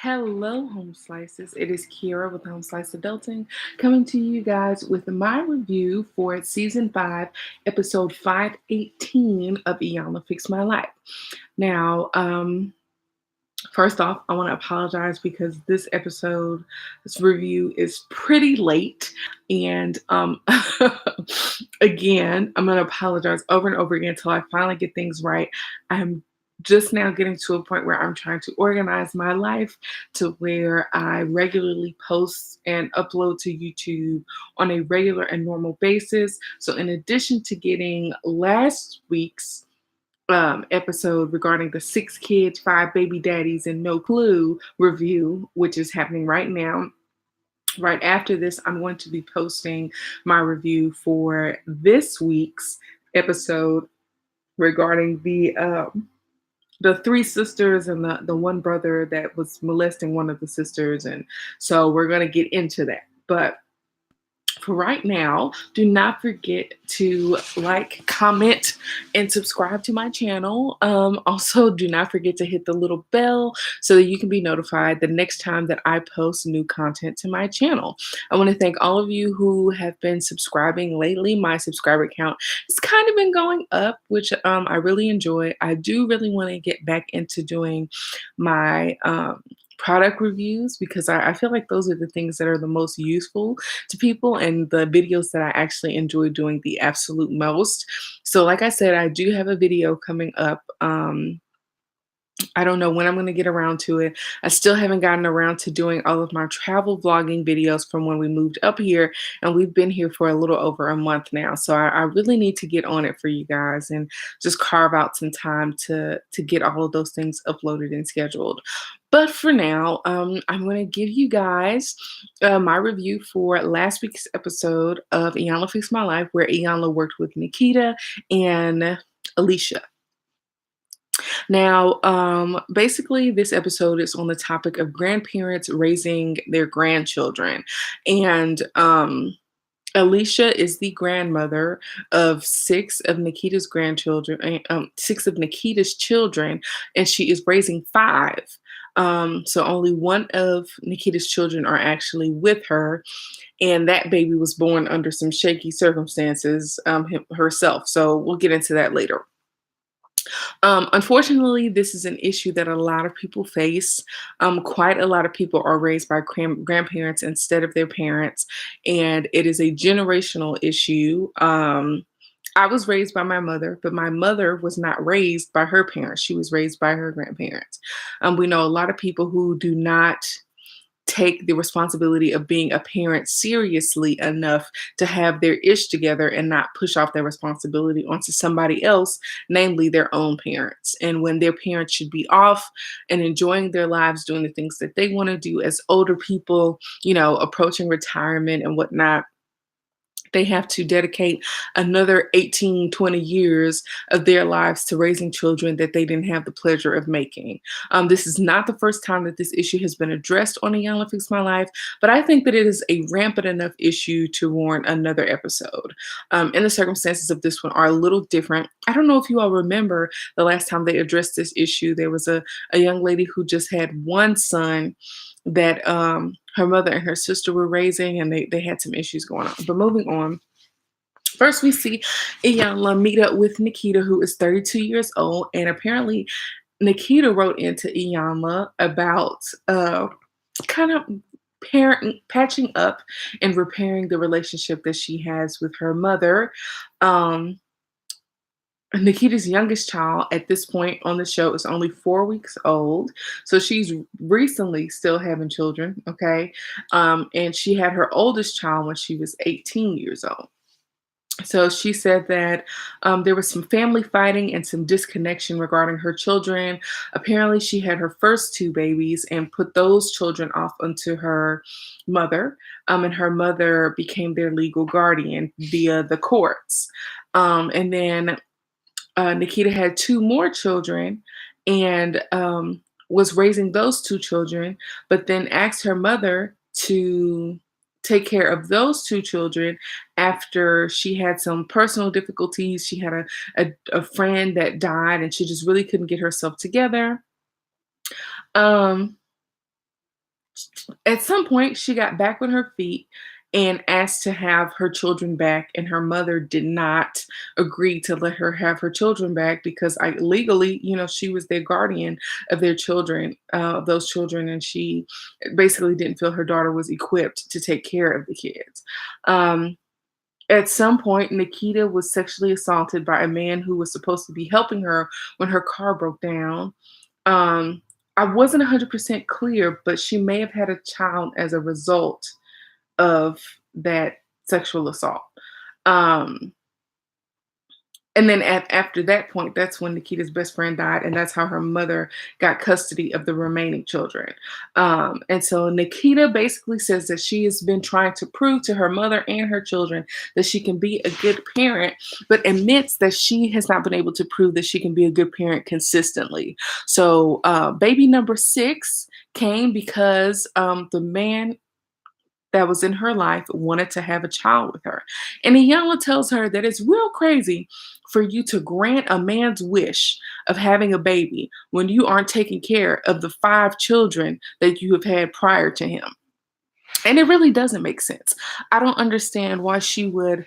Hello, Home Slices. It is Kiera with Home Slice Adulting coming to you guys with my review for season 5, episode 518 of Iyanla Fix My Life. Now, first off, I want to apologize because this review is pretty late. And again, I'm going to apologize over and over again until I finally get things right. I'm just now getting to a point where I'm trying to organize my life to where I regularly post and upload to YouTube on a regular and normal basis. So, in addition to getting last week's episode regarding the 6 kids, 5 baby daddies, and no clue review, which is happening right now. Right after this, I'm going to be posting my review for this week's episode regarding the 3 sisters and the one brother that was molesting one of the sisters, and so we're going to get into that. But for right now, do not forget to like, comment, and subscribe to my channel. Also, do not forget to hit the little bell so that you can be notified the next time that I post new content to my channel. I want to thank all of you who have been subscribing lately. My subscriber count has kind of been going up, which I really enjoy. I do really want to get back into doing my product reviews because I feel like those are the things that are the most useful to people and the videos that I actually enjoy doing the absolute most. So like I said, I do have a video coming up. I don't know when I'm going to get around to it. I still haven't gotten around to doing all of my travel vlogging videos from when we moved up here, and we've been here for a little over a month now. So I really need to get on it for you guys and just carve out some time to get all of those things uploaded and scheduled. But for now, I'm going to give you guys my review for last week's episode of Iyanla Fix My Life, where Iyanla worked with Nikita and Illysha. Now, basically, this episode is on the topic of grandparents raising their grandchildren. And Illysha is the grandmother of 6 of Nikita's children, and she is raising 5. So only one of Nikita's children are actually with her, and that baby was born under some shaky circumstances herself. So we'll get into that later. Unfortunately, this is an issue that a lot of people face. Quite a lot of people are raised by grandparents instead of their parents, and it is a generational issue. I was raised by my mother, but my mother was not raised by her parents. She was raised by her grandparents. We know a lot of people who do not take the responsibility of being a parent seriously enough to have their ish together and not push off their responsibility onto somebody else, namely their own parents. And when their parents should be off and enjoying their lives, doing the things that they want to do as older people, approaching retirement and whatnot, they have to dedicate another 18, 20 years of their lives to raising children that they didn't have the pleasure of making. This is not the first time that this issue has been addressed on Iyanla Fix My Life, but I think that it is a rampant enough issue to warrant another episode. And the circumstances of this one are a little different. I don't know if you all remember the last time they addressed this issue. There was a young lady who just had one son that her mother and her sister were raising, and they had some issues going on. But moving on, first we see Iyanla meet up with Nikita, who is 32 years old, and apparently Nikita wrote into Iyanla about kind of patching up and repairing the relationship that she has with her mother. Nikita's youngest child at this point on the show is only 4 weeks old. So she's recently still having children, okay? And she had her oldest child when she was 18 years old. So she said that there was some family fighting and some disconnection regarding her children. Apparently, she had her first 2 babies and put those children off onto her mother, and her mother became their legal guardian via the courts. And then Nikita had 2 more children and was raising those 2 children, but then asked her mother to take care of those 2 children after she had some personal difficulties. She had a friend that died, and she just really couldn't get herself together. Um, At some point, she got back on her feet and asked to have her children back, and her mother did not agree to let her have her children back because legally, she was their guardian of their children, of those children, and she basically didn't feel her daughter was equipped to take care of the kids. Um, at some point, Nikita was sexually assaulted by a man who was supposed to be helping her when her car broke down. Um, I wasn't 100% clear, but she may have had a child as a result of that sexual assault. Um, and then after that point, that's when Nikita's best friend died, and that's how her mother got custody of the remaining children. And so Nikita basically says that she has been trying to prove to her mother and her children that she can be a good parent, but admits that she has not been able to prove that she can be a good parent consistently. So, baby number 6 came because the man that was in her life wanted to have a child with her. And Iyanla tells her that it's real crazy for you to grant a man's wish of having a baby when you aren't taking care of the 5 children that you have had prior to him. And it really doesn't make sense. I don't understand why she would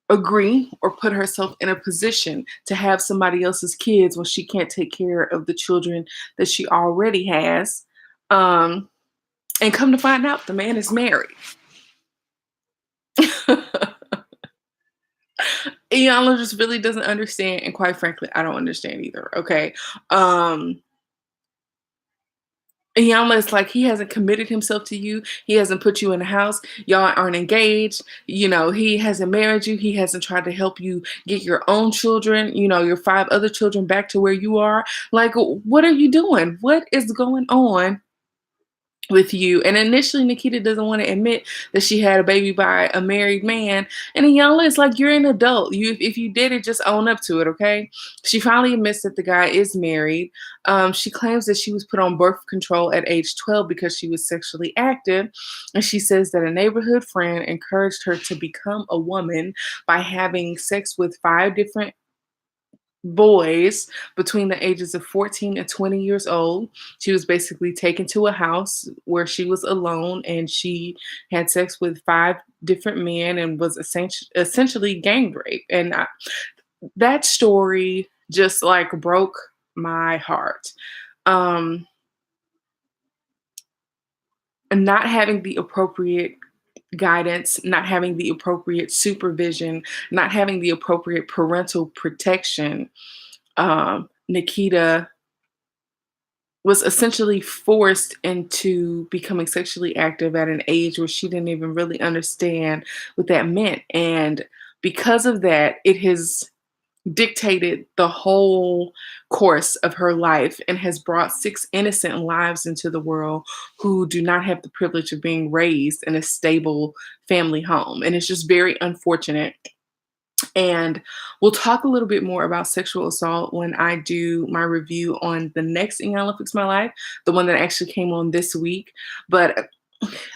agree or put herself in a position to have somebody else's kids when she can't take care of the children that she already has. Um, and come to find out, the man is married. Iyanla just really doesn't understand, and quite frankly, I don't understand either. Okay. Um Iyanla is like, he hasn't committed himself to you. He hasn't put you in a house. Y'all aren't engaged. He hasn't married you. He hasn't tried to help you get your own children, your 5 other children back to where you are. Like, what are you doing? What is going on with you? And initially, Nikita doesn't want to admit that she had a baby by a married man. And Iyanla is like, you're an adult. If you did it, just own up to it, okay? She finally admits that the guy is married. She claims that she was put on birth control at age 12 because she was sexually active. And she says that a neighborhood friend encouraged her to become a woman by having sex with 5 different boys between the ages of 14 and 20 years old. She was basically taken to a house where she was alone, and she had sex with 5 different men and was essentially gang rape. And that story just like broke my heart. Um, and not having the appropriate guidance, not having the appropriate supervision, not having the appropriate parental protection, Nikita was essentially forced into becoming sexually active at an age where she didn't even really understand what that meant. And because of that, it has dictated the whole course of her life and has brought 6 innocent lives into the world who do not have the privilege of being raised in a stable family home. And it's just very unfortunate. And we'll talk a little bit more about sexual assault when I do my review on the next Iyanla Fix My Life, the one that actually came on this week. But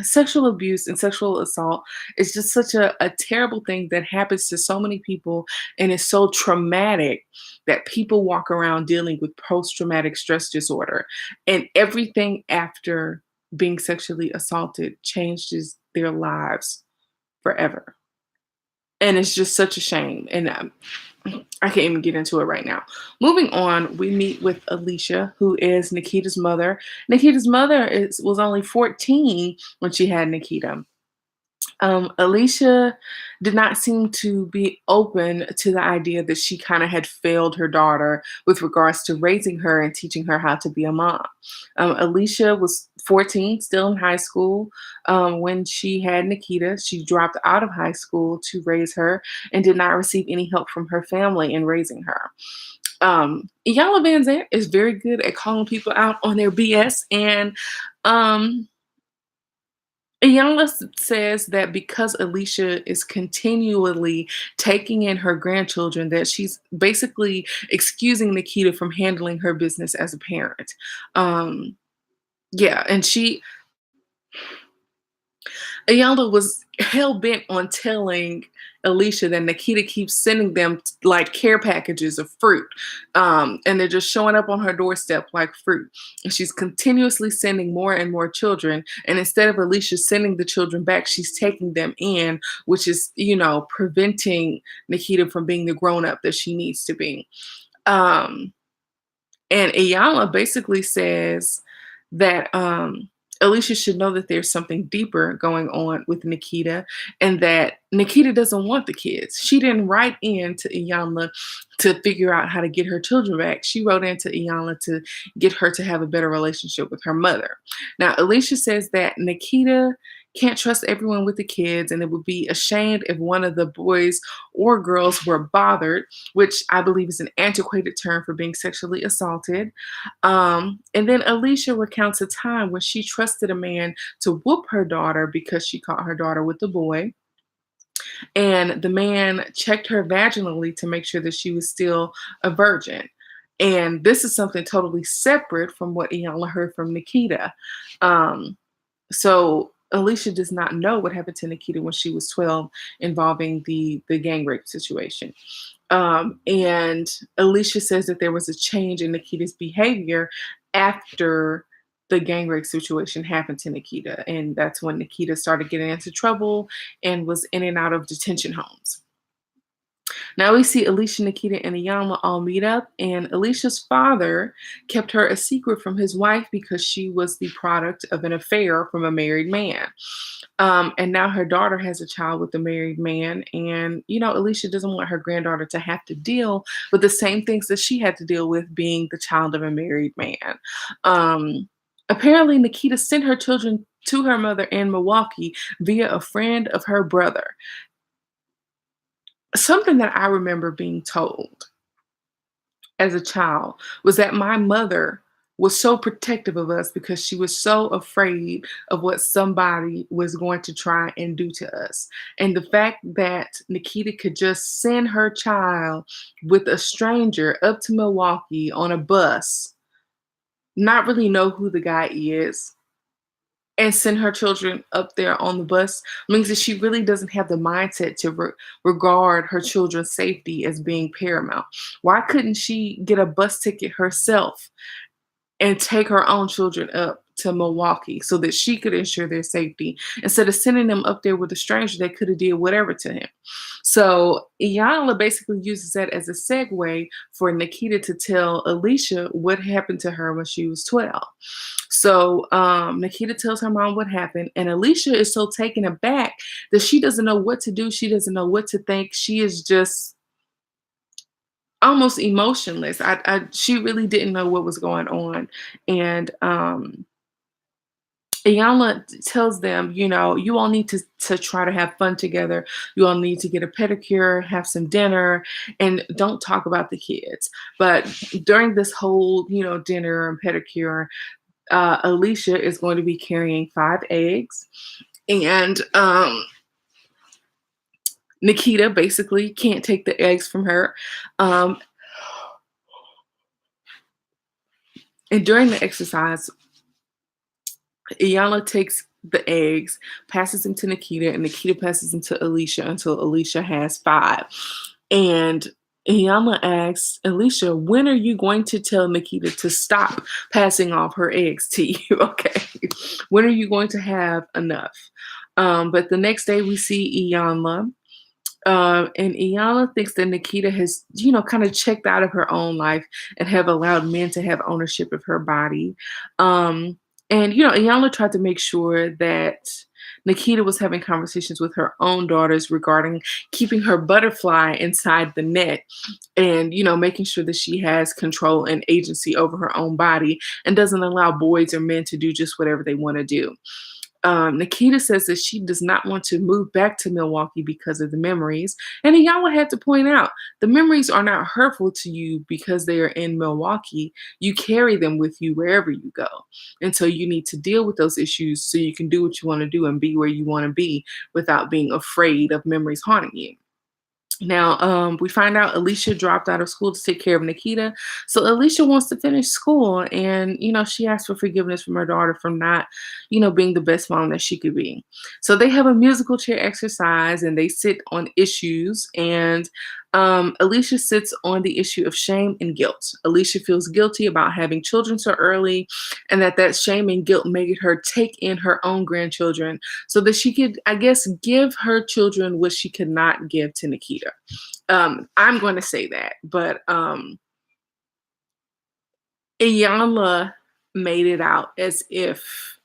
sexual abuse and sexual assault is just such a terrible thing that happens to so many people, and it's so traumatic that people walk around dealing with post-traumatic stress disorder. And everything after being sexually assaulted changes their lives forever. And it's just such a shame. And I can't even get into it right now. Moving on, we meet with Illysha, who is Nikita's mother. Nikita's mother was only 14 when she had Nikita. Illysha did not seem to be open to the idea that she kind of had failed her daughter with regards to raising her and teaching her how to be a mom. Illysha was 14, still in high school, when she had Nikita. She dropped out of high school to raise her and did not receive any help from her family in raising her. Iyanla Van Zant is very good at calling people out on their BS, and Iyanla says that because Illysha is continually taking in her grandchildren, that she's basically excusing Nikita from handling her business as a parent. Yeah, and Iyanla was hell bent on telling Illysha that Nikita keeps sending them like care packages of fruit, and they're just showing up on her doorstep like fruit. And she's continuously sending more and more children. And instead of Illysha sending the children back, she's taking them in, which is, preventing Nikita from being the grown up that she needs to be. Um, and Iyanla basically says that Illysha should know that there's something deeper going on with Nikita, and that Nikita doesn't want the kids. She didn't write in to Iyanla to figure out how to get her children back. She wrote into Iyanla to get her to have a better relationship with her mother. Now, Illysha says that Nikita can't trust everyone with the kids, and it would be ashamed if one of the boys or girls were bothered, which I believe is an antiquated term for being sexually assaulted. And then Illysha recounts a time when she trusted a man to whoop her daughter because she caught her daughter with a boy. And the man checked her vaginally to make sure that she was still a virgin. And this is something totally separate from what Iyanla heard from Nikita. So Illysha does not know what happened to Nikita when she was 12 involving the gang rape situation. And Illysha says that there was a change in Nikita's behavior after the gang rape situation happened to Nikita. And that's when Nikita started getting into trouble and was in and out of detention homes. Now we see Illysha, Nikita, and Iyanla all meet up, and Alicia's father kept her a secret from his wife because she was the product of an affair from a married man. And now her daughter has a child with a married man, and Illysha doesn't want her granddaughter to have to deal with the same things that she had to deal with being the child of a married man. Apparently, Nikita sent her children to her mother in Milwaukee via a friend of her brother. Something that I remember being told as a child was that my mother was so protective of us because she was so afraid of what somebody was going to try and do to us. And the fact that Nikita could just send her child with a stranger up to Milwaukee on a bus, not really know who the guy is, and send her children up there on the bus means that she really doesn't have the mindset to regard her children's safety as being paramount. Why couldn't she get a bus ticket herself and take her own children up to Milwaukee so that she could ensure their safety instead of sending them up there with a stranger that could have did whatever to him? So Iyanla basically uses that as a segue for Nikita to tell Illysha what happened to her when she was 12. So Nikita tells her mom what happened, and Illysha is so taken aback that she doesn't know what to do. She doesn't know what to think. She is just almost emotionless. She really didn't know what was going on, and Iyanla tells them, you all need to try to have fun together. You all need to get a pedicure, have some dinner, and don't talk about the kids. But during this whole, dinner and pedicure, Illysha is going to be carrying 5 eggs, and Nikita basically can't take the eggs from her. Um, and during the exercise, Iyanla takes the eggs, passes them to Nikita, and Nikita passes them to Illysha until Illysha has 5. And Iyanla asks Illysha, when are you going to tell Nikita to stop passing off her eggs to you? Okay. When are you going to have enough? But the next day we see Iyanla. And Iyanla thinks that Nikita has, kind of checked out of her own life and have allowed men to have ownership of her body. And Iyanla tried to make sure that Nikita was having conversations with her own daughters regarding keeping her butterfly inside the net and, making sure that she has control and agency over her own body and doesn't allow boys or men to do just whatever they want to do. Nikita says that she does not want to move back to Milwaukee because of the memories. And Iyanla had to point out the memories are not hurtful to you because they are in Milwaukee. You carry them with you wherever you go. And so you need to deal with those issues so you can do what you want to do and be where you want to be without being afraid of memories haunting you. Now, we find out Illysha dropped out of school to take care of Nikita. So Illysha wants to finish school, and she asked for forgiveness from her daughter for not, being the best mom that she could be. So they have a musical chair exercise, and they sit on issues. And Illysha sits on the issue of shame and guilt. Illysha feels guilty about having children so early, and that shame and guilt made her take in her own grandchildren so that she could, I guess, give her children what she could not give to Nikita. I'm going to say that, but Iyanla made it out as if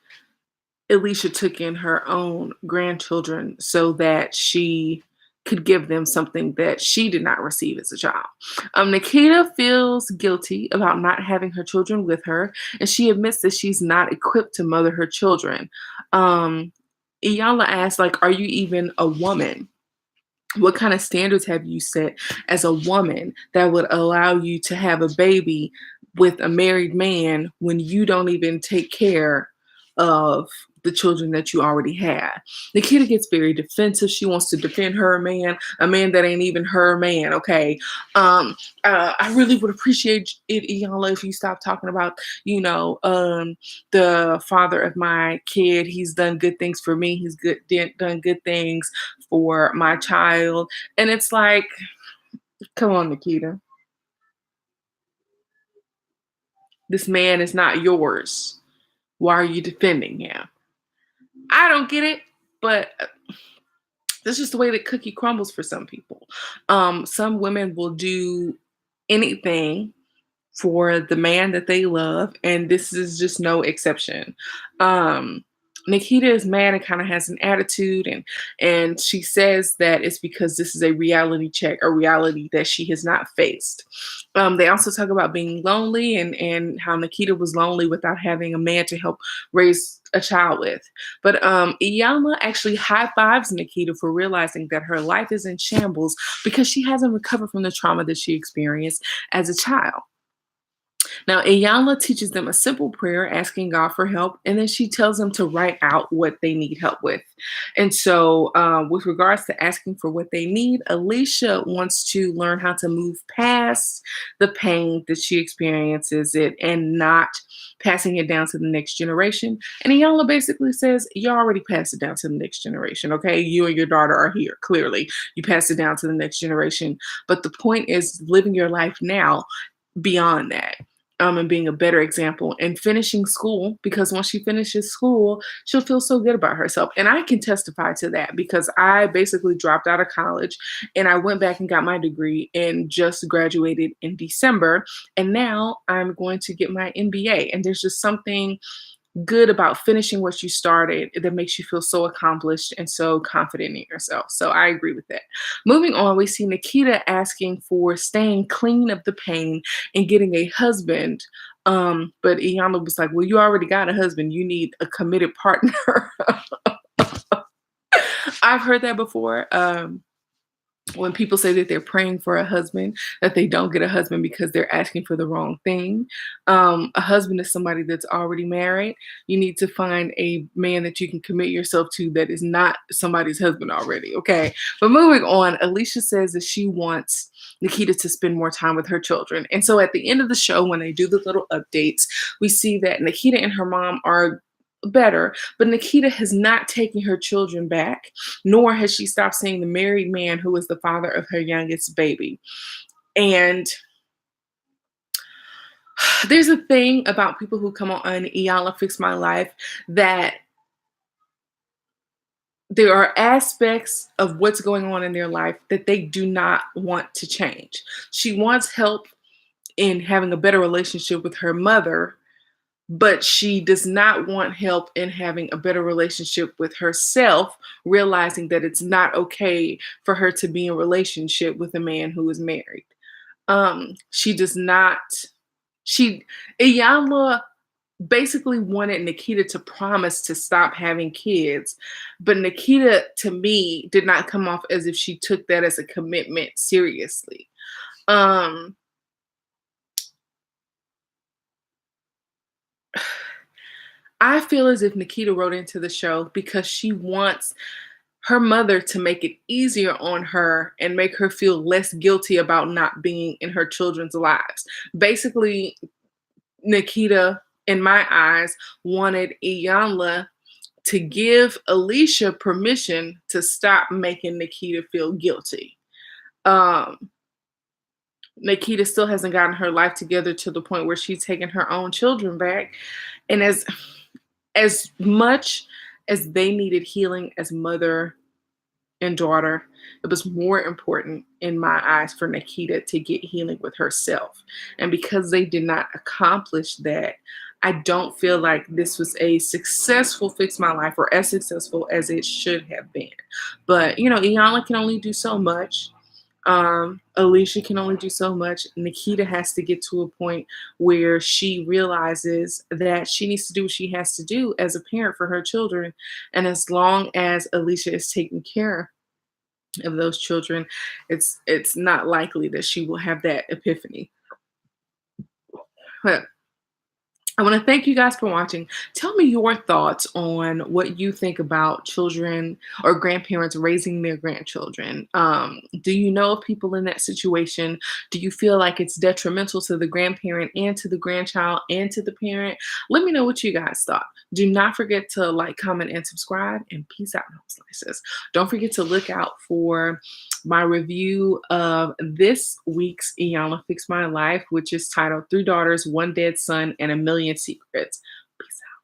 Illysha took in her own grandchildren so that she could give them something that she did not receive as a child. Nikita feels guilty about not having her children with her, and she admits that she's not equipped to mother her children. Um, Iyanla asks, like, "Are you even a woman? What kind of standards have you set as a woman that would allow you to have a baby with a married man when you don't even take care of the children that you already have?" Nikita gets very defensive. She wants to defend her man, a man that ain't even her man. Okay. Um, I really would appreciate it, Iyanla, if you stop talking about, the father of my kid. He's done good things for me. He's done good things for my child. And it's like, come on, Nikita. This man is not yours. Why are you defending him? I don't get it, but that's just the way that cookie crumbles for some people. Some women will do anything for the man that they love, and this is just no exception. Um, Nikita is mad and kind of has an attitude, and she says that it's because this is a reality check, a reality that she has not faced. They also talk about being lonely and how Nikita was lonely without having a man to help raise a child with. But Iyanla actually high fives Nikita for realizing that her life is in shambles because she hasn't recovered from the trauma that she experienced as a child. Now, Iyanla teaches them a simple prayer asking God for help, and then she tells them to write out what they need help with. And so, with regards to asking for what they need, Illysha wants to learn how to move past the pain that she experiences it and not passing it down to the next generation. And Iyanla basically says, "You already passed it down to the next generation, okay? You and your daughter are here, clearly. You passed it down to the next generation. But the point is living your life now beyond that." And being a better example and finishing school, because once she finishes school, she'll feel so good about herself. And I can testify to that because I basically dropped out of college and I went back and got my degree and just graduated in December. And now I'm going to get my MBA. And there's just something good about finishing what you started that makes you feel so accomplished and so confident in yourself. So I agree with that. Moving on, we see Nikita asking for staying clean of the pain and getting a husband. But Iyanla was like, "Well, you already got a husband. You need a committed partner." I've heard that before. When people say that they're praying for a husband, that they don't get a husband because they're asking for the wrong thing. A husband is somebody that's already married. You need to find a man that you can commit yourself to that is not somebody's husband already. Okay. But moving on, Illysha says that she wants Nikita to spend more time with her children. And so at the end of the show, when they do the little updates, we see that Nikita and her mom are better, but Nikita has not taken her children back, nor has she stopped seeing the married man who is the father of her youngest baby. And there's a thing about people who come on Iyanla Fix My Life that there are aspects of what's going on in their life that they do not want to change. She wants help in having a better relationship with her mother, but she does not want help in having a better relationship with herself, realizing that it's not okay for her to be in a relationship with a man who is married. She does not, she, Iyanla basically wanted Nikita to promise to stop having kids, but Nikita, to me, did not come off as if she took that as a commitment seriously. Um, I feel as if Nikita wrote into the show because she wants her mother to make it easier on her and make her feel less guilty about not being in her children's lives. Basically, Nikita, in my eyes, wanted Iyanla to give Illysha permission to stop making Nikita feel guilty. Um, Nikita still hasn't gotten her life together to the point where she's taking her own children back. And as much as they needed healing as mother and daughter, it was more important in my eyes for Nikita to get healing with herself. And because they did not accomplish that, I don't feel like this was a successful Fix My Life or as successful as it should have been. But, Iyanla can only do so much. Illysha can only do so much. Nikita has to get to a point where she realizes that she needs to do what she has to do as a parent for her children. And as long as Illysha is taking care of those children, it's not likely that she will have that epiphany. But I want to thank you guys for watching. Tell me your thoughts on what you think about children or grandparents raising their grandchildren. Do you know of people in that situation? Do you feel like it's detrimental to the grandparent and to the grandchild and to the parent? Let me know what you guys thought. Do not forget to like, comment, and subscribe. And peace out, home slices. Don't forget to look out for my review of this week's Iyanla Fix My Life, which is titled Three Daughters, One Dead Son, and a Million Secrets. Peace out.